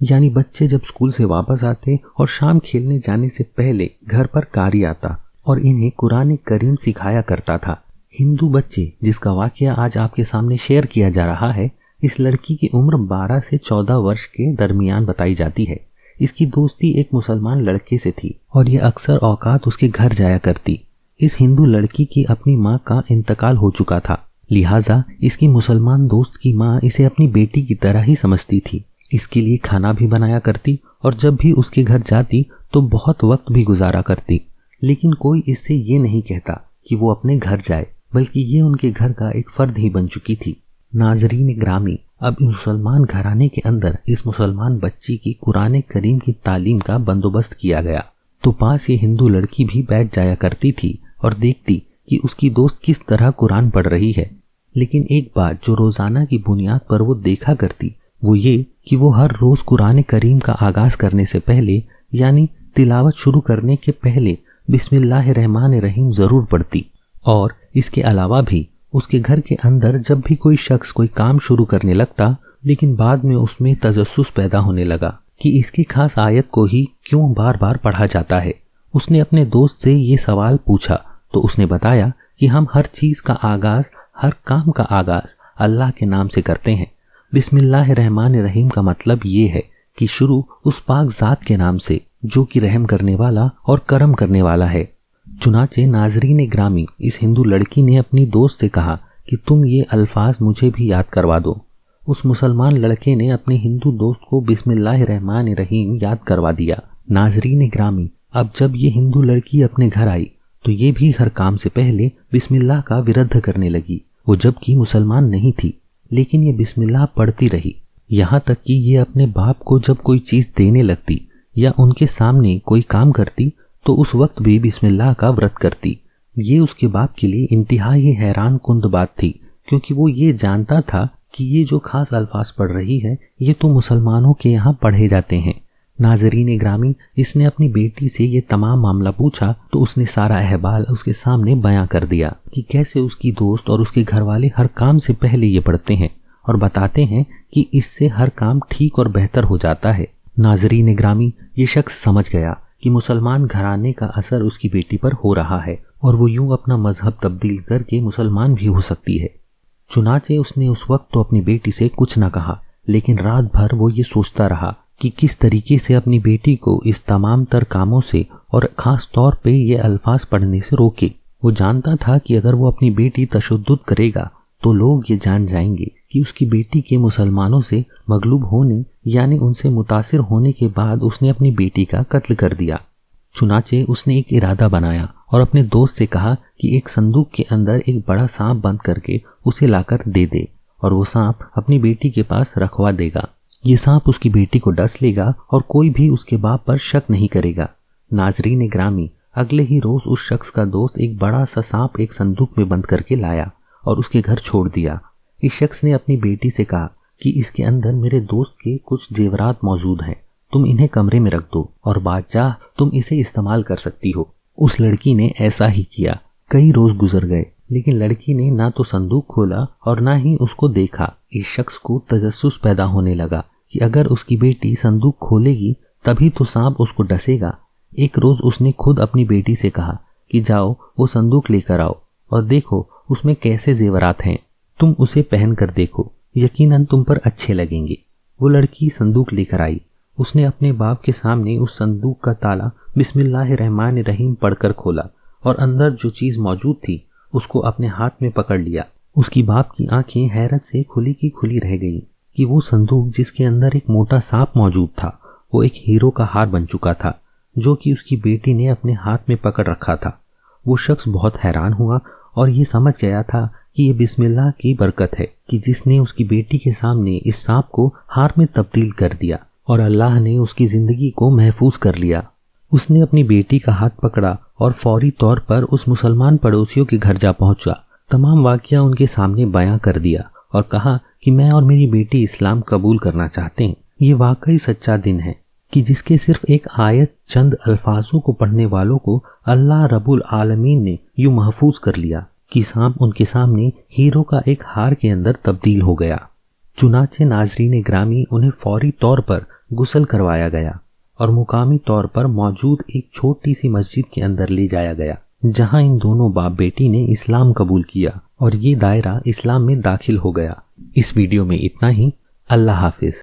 یعنی بچے جب اسکول سے واپس آتے اور شام کھیلنے جانے سے پہلے گھر پر قاری آتا اور انہیں قرآن کریم سکھایا کرتا تھا۔ ہندو بچے جس کا واقعہ آج آپ کے سامنے شیئر کیا جا رہا ہے، اس لڑکی کی عمر 12 سے 14 ورش کے درمیان بتائی جاتی ہے۔ اس کی دوستی ایک مسلمان لڑکے سے تھی اور یہ اکثر اوقات اس کے گھر جایا کرتی۔ اس ہندو لڑکی کی اپنی ماں کا انتقال ہو چکا تھا، لہٰذا اس کی مسلمان دوست کی ماں اسے اپنی بیٹی کی طرح ہی سمجھتی تھی۔ اس کے لیے کھانا بھی بنایا کرتی اور جب بھی اس کے گھر جاتی تو بہت وقت بھی گزارا کرتی، لیکن کوئی اس سے یہ نہیں کہتا کہ وہ اپنے گھر جائے، بلکہ یہ ان کے گھر کا ایک فرد ہی بن چکی تھی۔ ناظرین گرامی، اب مسلمان گھرانے کے اندر اس مسلمان بچی کی قرآن کریم کی تعلیم کا بندوبست کیا گیا، تو پاس یہ ہندو لڑکی بھی بیٹھ جایا کرتی تھی اور دیکھتی کہ اس کی دوست کس طرح قرآن پڑھ رہی ہے۔ لیکن ایک بات جو روزانہ کی بنیاد پر وہ دیکھا کرتی وہ یہ کہ وہ ہر روز قرآن کریم کا آغاز کرنے سے پہلے، یعنی تلاوت شروع کرنے کے پہلے، بسم اللہ الرحمن الرحیم ضرور پڑھتی، اور اس کے علاوہ بھی اس کے گھر کے اندر جب بھی کوئی شخص کوئی کام شروع کرنے لگتا لیکن بعد میں اس میں تجسس پیدا ہونے لگا کہ اس کی خاص آیت کو ہی کیوں بار بار پڑھا جاتا ہے، اس نے اپنے دوست سے یہ سوال پوچھا تو اس نے بتایا کہ ہم ہر چیز کا آغاز، ہر کام کا آغاز اللہ کے نام سے کرتے ہیں۔ بسم اللہ الرحمن الرحیم کا مطلب یہ ہے کہ شروع اس پاک ذات کے نام سے جو کہ رحم کرنے والا اور کرم کرنے والا ہے۔ چنانچہ ناظرین گرامی، اس ہندو لڑکی نے اپنی دوست سے کہا کہ تم یہ الفاظ مجھے بھی یاد کروا دو۔ اس مسلمان لڑکے نے اپنے ہندو دوست کو بسم اللہ الرحمن الرحیم یاد کروا دیا۔ ناظرین گرامی، اب جب یہ ہندو لڑکی اپنے گھر آئی تو یہ بھی ہر کام سے پہلے بسم اللہ کا ورد کرنے لگی۔ وہ جب کہ مسلمان نہیں تھی لیکن یہ بسم اللہ پڑھتی رہی، یہاں تک کہ یہ اپنے باپ کو جب کوئی چیز دینے لگتی یا ان کے سامنے کوئی کام کرتی تو اس وقت بھی بسم اللہ کا ورد کرتی۔ یہ اس کے باپ کے لیے انتہائی حیران کن بات تھی، کیونکہ وہ یہ جانتا تھا کہ یہ جو خاص الفاظ پڑھ رہی ہے یہ تو مسلمانوں کے یہاں پڑھے جاتے ہیں۔ ناظرین گرامی، اس نے اپنی بیٹی سے یہ تمام معاملہ پوچھا تو اس نے سارا احوال اس کے سامنے بیان کر دیا کہ کیسے اس کی دوست اور اس کے گھر والے ہر کام سے پہلے یہ پڑھتے ہیں اور بتاتے ہیں کہ اس سے ہر کام ٹھیک اور بہتر ہو جاتا ہے۔ ناظرین گرامی، یہ شخص سمجھ گیا کہ مسلمان گھرانے کا اثر اس کی بیٹی پر ہو رہا ہے اور وہ یوں اپنا مذہب تبدیل کر کے مسلمان بھی ہو سکتی ہے۔ چنانچہ اس نے اس وقت تو اپنی بیٹی سے کچھ نہ کہا، لیکن رات بھر وہ یہ سوچتا رہا کہ کس طریقے سے اپنی بیٹی کو اس تمام تر کاموں سے اور خاص طور پہ یہ الفاظ پڑھنے سے روکے۔ وہ جانتا تھا کہ اگر وہ اپنی بیٹی تشدد کرے گا تو لوگ یہ جان جائیں گے کہ اس کی بیٹی کے مسلمانوں سے مغلوب ہونے یعنی ان سے متاثر ہونے کے بعد اس نے اپنی بیٹی کا قتل کر دیا۔ چنانچہ اس نے ایک ارادہ بنایا اور اپنے دوست سے کہا کہ ایک صندوق کے اندر ایک بڑا سانپ بند کر کے اسے لا کر دے دے اور وہ سانپ اپنی بیٹی کے پاس رکھوا دے گا۔ یہ سانپ اس کی بیٹی کو ڈس لے گا اور کوئی بھی اس کے باپ پر شک نہیں کرے گا۔ ناظرین گرامی، اگلے ہی روز اس شخص کا دوست ایک بڑا سا سانپ ایک صندوق میں بند کر کے لایا اور اس کے گھر چھوڑ دیا۔ اس شخص نے اپنی بیٹی سے کہا کہ اس کے اندر میرے دوست کے کچھ زیورات موجود ہیں، تم انہیں کمرے میں رکھ دو اور بادشاہ تم اسے استعمال کر سکتی ہو۔ اس لڑکی نے ایسا ہی کیا۔ کئی روز گزر گئے لیکن لڑکی نے نہ تو صندوق کھولا اور نہ ہی اس کو دیکھا۔ اس شخص کو تجسس پیدا ہونے لگا کہ اگر اس کی بیٹی صندوق کھولے گی تبھی تو سانپ اس کو ڈسے گا۔ ایک روز اس نے خود اپنی بیٹی سے کہا کہ جاؤ وہ صندوق لے کر آؤ اور دیکھو اس میں کیسے زیورات ہیں، تم اسے پہن کر دیکھو، یقیناً تم پر اچھے لگیں گے۔ وہ لڑکی صندوق لے کر آئی۔ اس نے اپنے باپ کے سامنے اس صندوق کا تالا بسم اللہ الرحمن الرحیم پڑھ کر کھولا اور اندر جو چیز موجود تھی اس کو اپنے ہاتھ میں پکڑ لیا۔ اس کی باپ کی آنکھیں حیرت سے کھلی کی کھلی رہ گئیں کہ وہ صندوق جس کے اندر ایک موٹا سانپ موجود تھا وہ ایک ہیرو کا ہار بن چکا تھا جو کہ اس کی بیٹی نے اپنے ہاتھ میں پکڑ رکھا تھا۔ وہ شخص بہت حیران ہوا اور یہ سمجھ گیا تھا کہ یہ بسم اللہ کی برکت ہے کہ جس نے اس کی بیٹی کے سامنے اس سانپ کو ہار میں تبدیل کر دیا اور اللہ نے اس کی زندگی کو محفوظ کر لیا۔ اس نے اپنی بیٹی کا ہاتھ پکڑا اور فوری طور پر اس مسلمان پڑوسیوں کے گھر جا پہنچا، تمام واقعہ ان کے سامنے بیان کر دیا اور کہا کہ میں اور میری بیٹی اسلام قبول کرنا چاہتے ہیں۔ یہ واقعی سچا دن ہے کہ جس کے صرف ایک آیت چند الفاظوں کو پڑھنے والوں کو اللہ رب العالمین نے یوں محفوظ کر لیا کہ سانپ ان کے سامنے ہیرو کا ایک ہار کے اندر تبدیل ہو گیا۔ چنانچہ ناظرین گرامی انہیں فوری طور پر غسل کروایا گیا اور مقامی طور پر موجود ایک چھوٹی سی مسجد کے اندر لے جایا گیا، جہاں ان دونوں باپ بیٹی نے اسلام قبول کیا اور یہ دائرہ اسلام میں داخل ہو گیا۔ اس ویڈیو میں اتنا ہی۔ اللہ حافظ۔